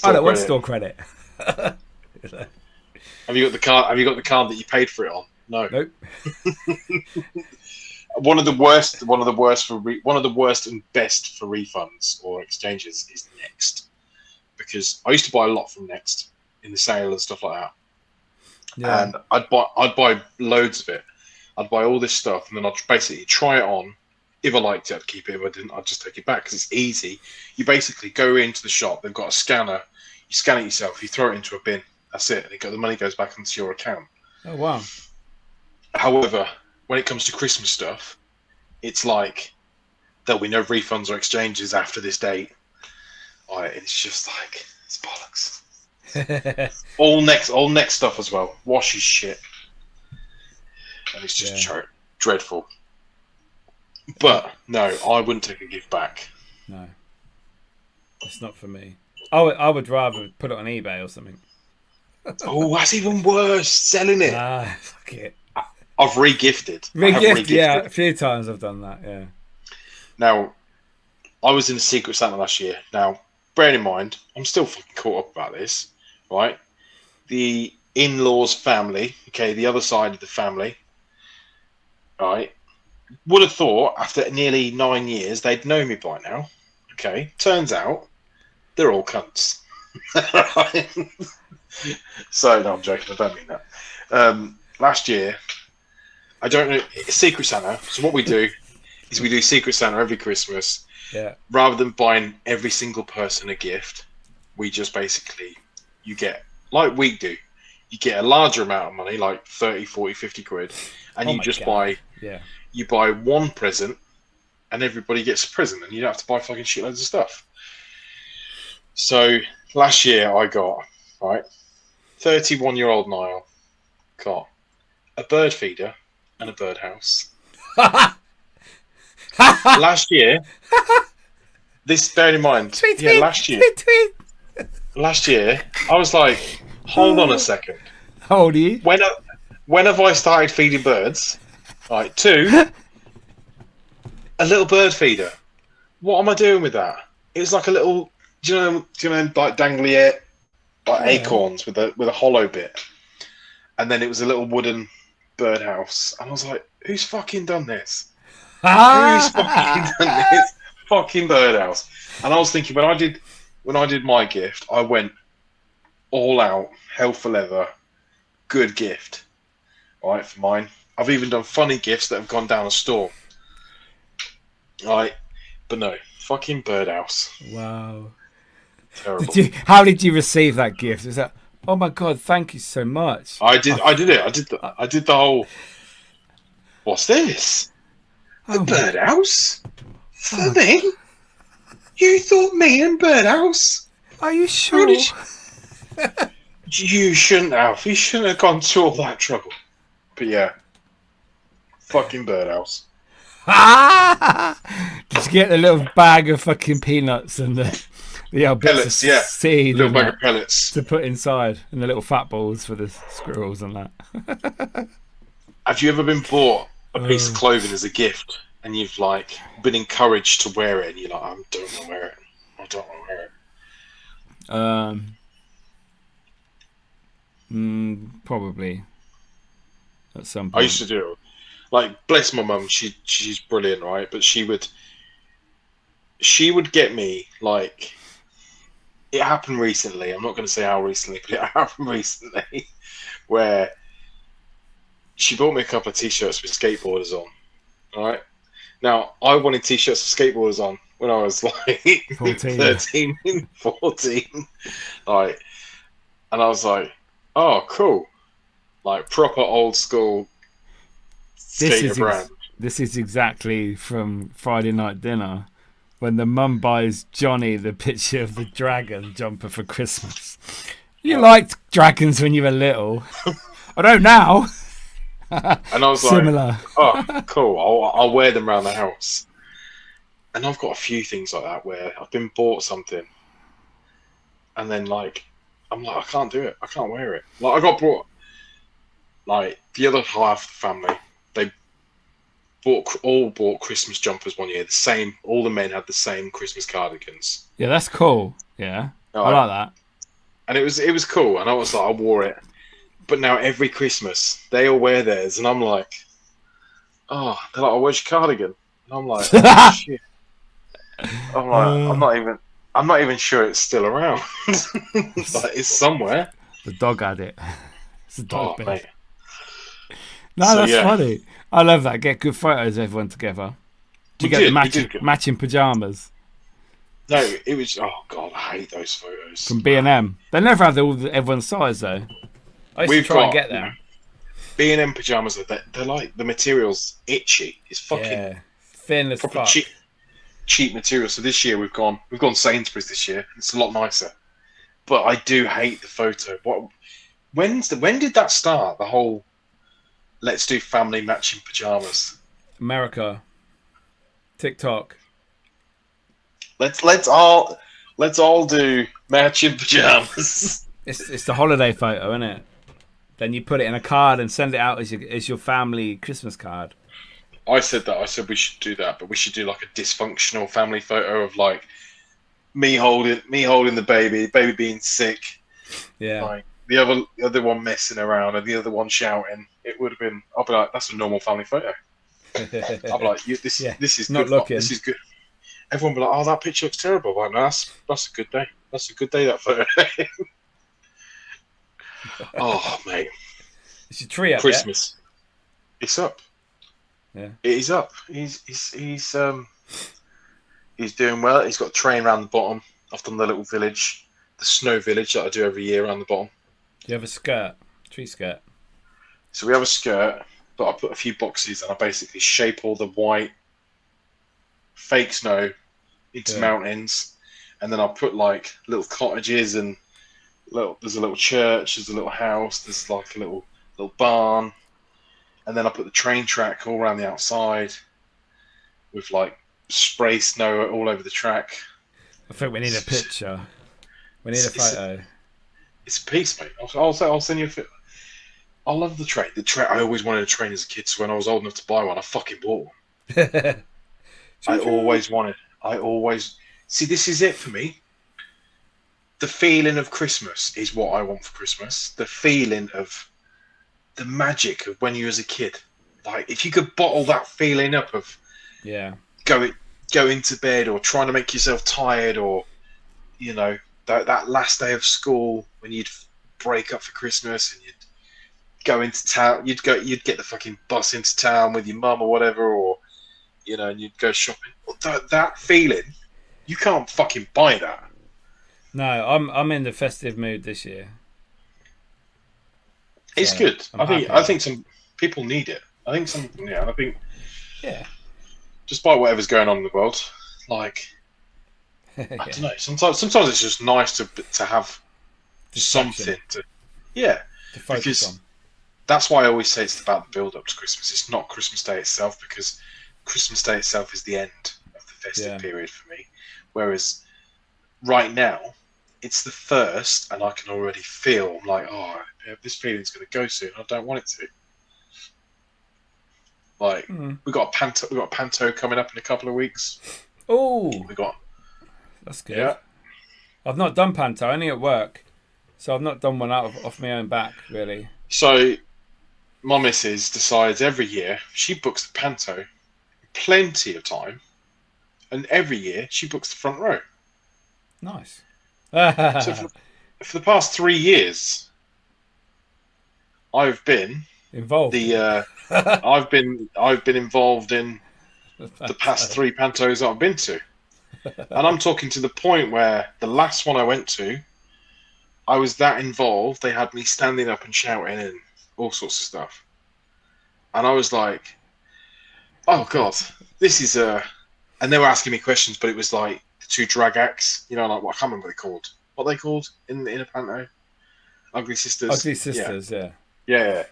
I don't want store credit. Have you got the card? Have you got the card that you paid for it on? No. Nope. One of the worst and best for refunds or exchanges is Next, because I used to buy a lot from Next in the sale and stuff like that. Yeah. And I'd buy loads of it. I'd buy all this stuff, and then I'd basically try it on. If I liked it, I'd keep it. If I didn't, I'd just take it back because it's easy. You basically go into the shop. They've got a scanner. You scan it yourself. You throw it into a bin. That's it. And the money goes back into your account. Oh wow! However, when it comes to Christmas stuff, it's like there'll be no refunds or exchanges after this date. It's just like it's bollocks. all next stuff as well. Wash his shit, and it's just dreadful. But no, I wouldn't take a gift back. No, it's not for me. I would rather put it on eBay or something. Oh, that's even worse. Selling it. Fuck it. I've re-gifted. Yeah, a few times I've done that, yeah. Now, I was in the Secret Santa last year. Now, bearing in mind, I'm still fucking caught up about this, right? The in-laws family, okay, the other side of the family, right, would have thought after nearly 9 years they'd know me by now, okay? Turns out, they're all cunts. So, no, I'm joking, I don't mean that. Last year, I don't know, Secret Santa. So what we do is we do Secret Santa every Christmas. Yeah. Rather than buying every single person a gift, we just basically, you get, like we do, you get a larger amount of money, like 30, 40, 50 quid, and you just buy one present, and everybody gets a present, and you don't have to buy fucking shitloads of stuff. So last year I got, 31-year-old Niall got a bird feeder and a birdhouse. Last year, bear in mind, last year, I was like, hold on a second. How old are you? When have I started feeding birds? Right, 2, a little bird feeder. What am I doing with that? It was like a little, do you know, like dangly acorns with a hollow bit, and then it was a little wooden birdhouse, and I was like, who's fucking done this? Who's fucking done this fucking birdhouse? And I was thinking, when I did my gift, I went all out, hell for leather, good gift, right, for mine. I've even done funny gifts that have gone down a storm, right? But no, fucking birdhouse. Wow. Terrible. How did you receive that gift? Is that, oh my god, thank you so much? I did the whole. What's this? A birdhouse for me? You thought me and Birdhouse? Are you How sure? did you shouldn't have. You shouldn't have gone to all that trouble. But yeah, fucking Birdhouse. Did you get the little bag of fucking peanuts and the old bits Pellets, of yeah. seed Little and bag that of pellets. to put inside, and the little fat balls for the squirrels and that? Have you ever been bought a piece of clothing as a gift, and you've like been encouraged to wear it, and you're like, I don't want to wear it. I don't want to wear it. Probably at some I point. used to do it. Like, bless my mum, she's brilliant, right? But she would get me, like, it happened recently. I'm not going to say how recently, but it happened recently, where she bought me a couple of t-shirts with skateboarders on. All right. Now, I wanted t-shirts with skateboarders on when I was like 14. 13, 14. Like, and I was like, oh, cool. Like, proper old school skater brand. This is exactly from Friday Night Dinner, when the mum buys Johnny the picture of the dragon jumper for Christmas. You liked dragons when you were little. I don't now. And I was Similar. like, oh, cool. I'll wear them around the house. And I've got a few things like that where I've been bought something, and then like I'm like, I can't do it. I can't wear it. Like I got brought, like the other half of the family, they all bought Christmas jumpers one year. The same. All the men had the same Christmas cardigans. Yeah, that's cool. Yeah, I like that. And it was cool. And I was like, I wore it. But now every Christmas they all wear theirs, and I'm like, oh, they're like, oh, where's your cardigan? And I'm like, oh, shit. I'm like, I'm not even sure it's still around. Like, it's somewhere. The dog had it. It's a dog bed. Mate. No, So, that's yeah. funny. I love that. Get good photos of everyone together. Do you get the matching pajamas No, it was. Oh god, I hate those photos. from B&M? They never have everyone's size though. I used to try and get them. B&M pajamas. They're like the material's itchy. It's fucking thin as proper fuck. cheap material. So this year we've gone Sainsbury's this year. It's a lot nicer. But I do hate the photo. When did that start? The whole let's do family matching pajamas. America. TikTok. Let's all do matching pajamas. It's the holiday photo, isn't it? Then you put it in a card and send it out as your family Christmas card. I said we should do that, but we should do like a dysfunctional family photo of like me holding the baby being sick. Yeah. Like the other one messing around and the other one shouting. It would have been. I'll be like, that's a normal family photo. I'll be like, this is not good. looking. This is good. Everyone will be like, oh, that picture looks terrible. I'm like, no, that's a good day. That's a good day, that photo. Oh, mate. Is your tree up Christmas. Yet? It's up. Yeah. It is up. He's doing well. He's got a train around the bottom. I've done the little village, the snow village that I do every year around the bottom. Do you have a skirt? Tree skirt? So we have a skirt, but I put a few boxes and I basically shape all the white fake snow into mountains, and then I'll put like little cottages and there's a little church, there's a little house, there's like a little barn, and then I put the train track all around the outside with like spray snow all over the track. I think we need a picture. We need a photo. It's a piece, mate. I'll send you a photo. I love the train. I always wanted a train as a kid, so when I was old enough to buy one, I fucking bought one. I always see. This is it for me. The feeling of Christmas is what I want for Christmas. The feeling of the magic of when you was a kid. Like if you could bottle that feeling up of going to bed or trying to make yourself tired, or you know that last day of school when you'd break up for Christmas and you'd go into town. You'd get the fucking bus into town with your mum or whatever, or you know, and you'd go shopping. That feeling, you can't fucking buy that. No, I'm in the festive mood this year. It's good. I think some people need it. I think despite whatever's going on in the world, like I don't know. Sometimes it's just nice to have Distraction something to, yeah, to focus because on. that's why I always say it's about the build up to Christmas. It's not Christmas Day itself, because Christmas Day itself is the end of the festive Yeah. period for me. Whereas right now, it's the first, and I can already feel I'm like, oh, yeah, this feeling's going to go soon. I don't want it to. Like we got a panto coming up in a couple of weeks. Oh, We got that's good. yeah. I've not done panto, only at work, so I've not done one off my own back really. So my missus decides every year she books the panto plenty of time, and every year she books the front row. Nice. So for the past 3 years, I've been Involved. I've been involved in the past 3 pantos that I've been to, and I'm talking to the point where the last one I went to, I was that involved. They had me standing up and shouting and all sorts of stuff, and I was like, "Oh God, this is a." And they were asking me questions, but it was like the 2 drag acts, like what I can't remember what they called. What they called in a panto? Ugly Sisters. Ugly Sisters, yeah. Yeah.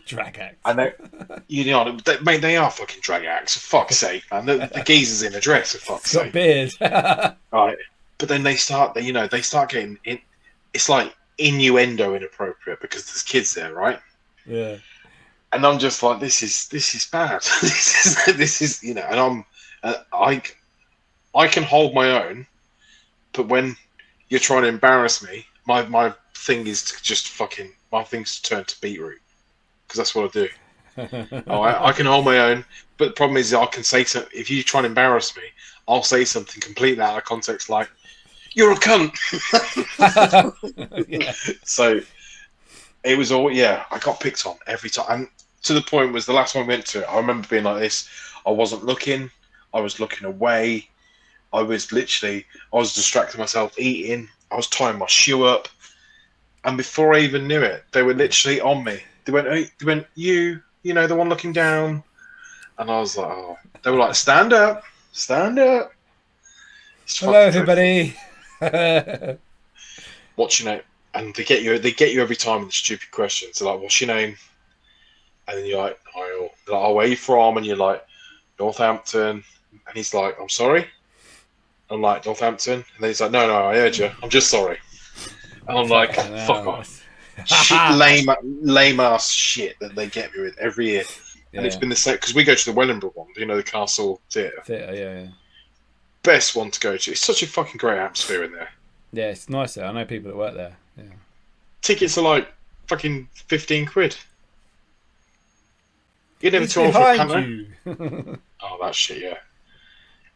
Drag acts. And mate, they are fucking drag acts, for fuck's sake, man. The geezer's in a dress, for fuck's Got sake. beard. Right. But then they start getting in. It's like innuendo inappropriate because there's kids there, right? Yeah. And I'm just like, this is bad. this is and I can hold my own, but when you're trying to embarrass me, my thing is to just my thing's to turn to beetroot, because that's what I do. I can hold my own, but the problem is I can say something. If you try and embarrass me, I'll say something completely out of context, like "You're a cunt." Yeah. So it was all I got picked on every time, and to the point was the last one I went to. I remember being like this. I wasn't looking. I was looking away. I was distracting myself, eating. I was tying my shoe up, and before I even knew it, they were literally on me. They went, "Hey," they went, "You, the one looking down," and I was like, "Oh." They were like, "Stand up, stand up." It's Hello, fucking everybody. what's your name? And they get you every time with the stupid questions. They're like, "What's your name?" And then you're like, "Niall." They're like, "Oh, where are you from?" And you're like, "Northampton." And he's like, "I'm sorry." I'm like, "Northampton." And then he's like, "No, I heard you. I'm just sorry." And I'm like, "Fuck off." Shit, lame ass shit that they get me with every year. And it's been the same, because we go to the Wellingborough one, the Castle Theatre. Yeah. Best one to go to. It's such a fucking great atmosphere in there. Yeah, it's nice there. I know people that work there. Yeah. Tickets are like fucking 15 quid. You're never He's too old for a behind panto. you. Oh, that shit, yeah.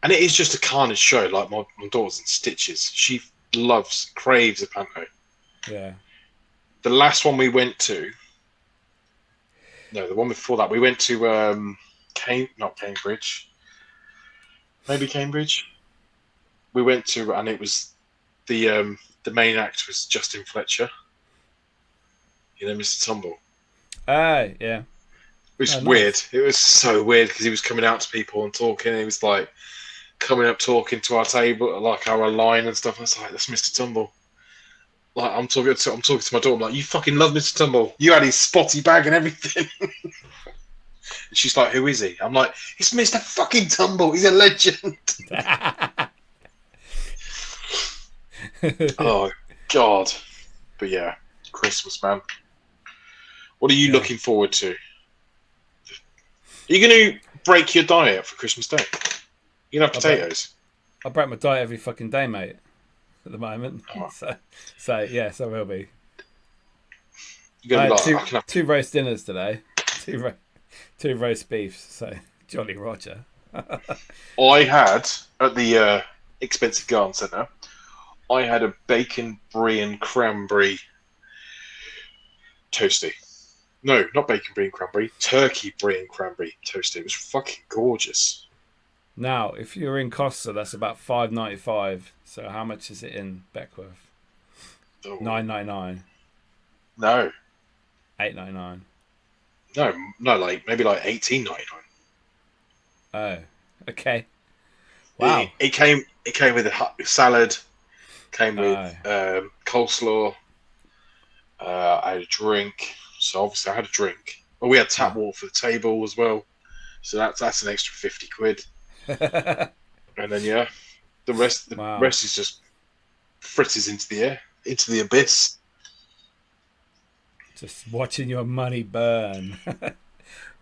And it is just a carnage show. Like my daughter's in stitches. She craves a panto. Yeah. The last one we went to, the one before that, we went to not Cambridge, maybe Cambridge. We went to, and it was the main act was Justin Fletcher. Mr. Tumble. Yeah. It was nice. weird. It was so weird because he was coming out to people and talking. And he was like coming up talking to our table, like our line and stuff. And I was like, "That's Mr. Tumble." Like I'm talking to my daughter. I'm like, "You fucking love Mr. Tumble. You had his spotty bag and everything." And she's like, "Who is he?" I'm like, "It's Mr. fucking Tumble. He's a legend." Oh God. But yeah, Christmas, man. What are you looking forward to? Are you going to break your diet for Christmas Day? You can have potatoes. I break my diet every fucking day, mate. At the moment, so yes, I will be. You're gonna be like, two roast dinners today, two roast beefs. So Jolly Roger. I had at the expensive garden centre. I had a bacon brie and cranberry toasty. No, not bacon brie and cranberry. Turkey brie and cranberry toasty. It was fucking gorgeous. Now, if you're in Costa, that's about $5.95. So how much is it in Beckworth? $9.99. No. $8.99. No, like maybe like $18.99. Oh, okay. Wow. It came with a salad, came with Oh. coleslaw. I had a drink, so obviously I had a drink. But we had tap water for the table as well, so that's an extra 50 quid. And then the rest Wow. rest is just fritters into the air, into the abyss. Just watching your money burn.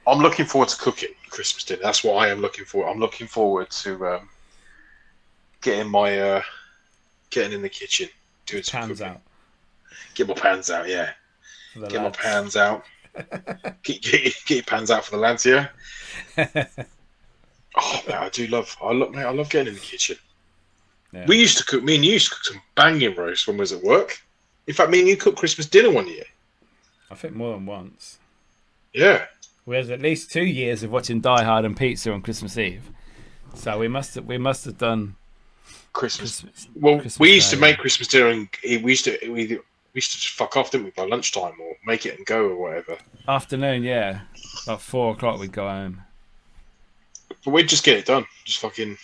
I'm looking forward to cooking Christmas dinner. That's what I am looking for. I'm looking forward to getting my getting in the kitchen, doing some Pans cooking. out. Get my pans out, yeah. For the Get lads. my pans out. Get your pans out for the lads, yeah. Oh man, I love getting in the kitchen. Yeah. We used to cook. Me and you used to cook some banging roast when we was at work. In fact, me and you cooked Christmas dinner one year. I think more than once. Yeah. We had at least 2 years of watching Die Hard and pizza on Christmas Eve. So we must have done Christmas. Christmas we used to Day. make Christmas dinner, and we used to just fuck off, didn't we, by lunchtime, or make it and go or whatever. Afternoon, yeah. About 4 o'clock we'd go home. But we'd just get it done. Just fucking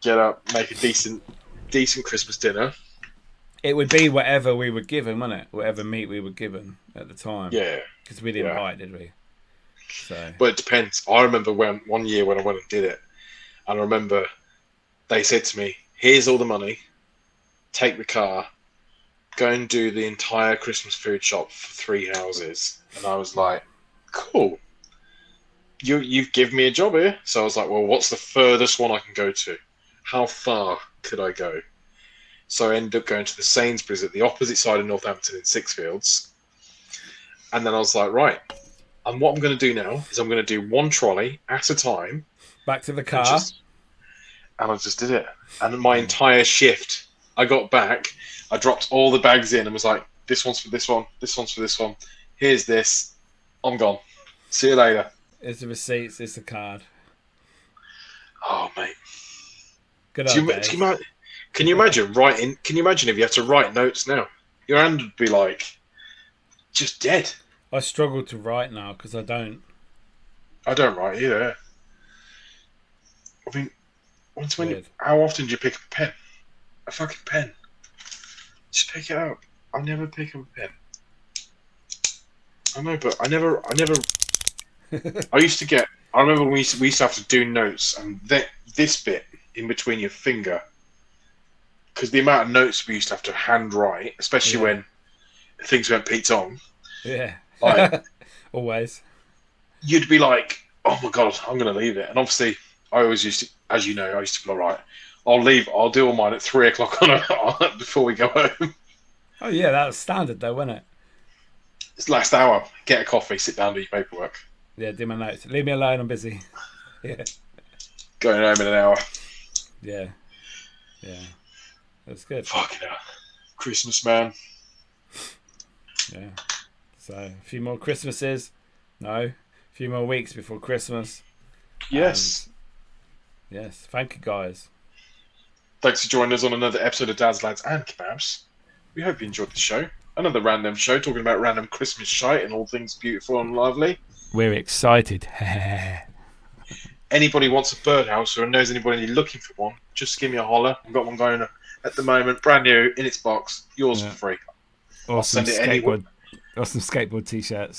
get up, make a decent Christmas dinner. It would be whatever we were given, wouldn't it? Whatever meat we were given at the time. Yeah. Because we didn't buy it, did we? So. But it depends. I remember one year when I went and did it, and I remember they said to me, "Here's all the money. Take the car. Go and do the entire Christmas food shop for 3 houses." And I was like, "Cool. You've given me a job here." So I was like, "Well, what's the furthest one I can go to? How far could I go?" So I ended up going to the Sainsbury's at the opposite side of Northampton in Sixfields. And then I was like, right, and what I'm going to do now is I'm going to do one trolley at a time. Back to the car. And I just did it. And my entire shift, I got back, I dropped all the bags in and was like, this one's for this one, this one's for this one. Here's this. I'm gone. See you later. It's the receipts, it's the card. Oh, mate. Good old days. Can you imagine writing? Can you imagine if you had to write notes now? Your hand would be like just dead. I struggle to write now because I don't. I don't write either. I mean, how often do you pick up a pen? A fucking pen. Just pick it up. I never pick up a pen. I know, but I never. I remember when we used to have to do notes, and this bit in between your finger. Because the amount of notes we used to have to handwrite, especially when things went Pete's on. Yeah. Like, always. You'd be like, oh my God, I'm going to leave it. And obviously, I always used to, as you know, I used to be like, right, I'll do all mine at 3 o'clock before we go home. Oh, yeah, that was standard though, wasn't it? It's last hour. Get a coffee, sit down, do your paperwork. Yeah, do my notes. Leave me alone, I'm busy. Yeah. Going home in an hour. Yeah. Yeah. That's good. Fucking hell. Christmas, man. Yeah. So, a few more Christmases. No. A few more weeks before Christmas. Yes. And yes. Thank you, guys. Thanks for joining us on another episode of Dads, Lads and Kebabs. We hope you enjoyed the show. Another random show talking about random Christmas shite and all things beautiful and lovely. We're excited. Anybody wants a birdhouse or knows anybody looking for one, just give me a holler. I've got one going at the moment, brand new, in its box, yours for free. Awesome send it anywhere. Awesome skateboard t-shirts.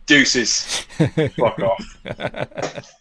Deuces. Fuck off.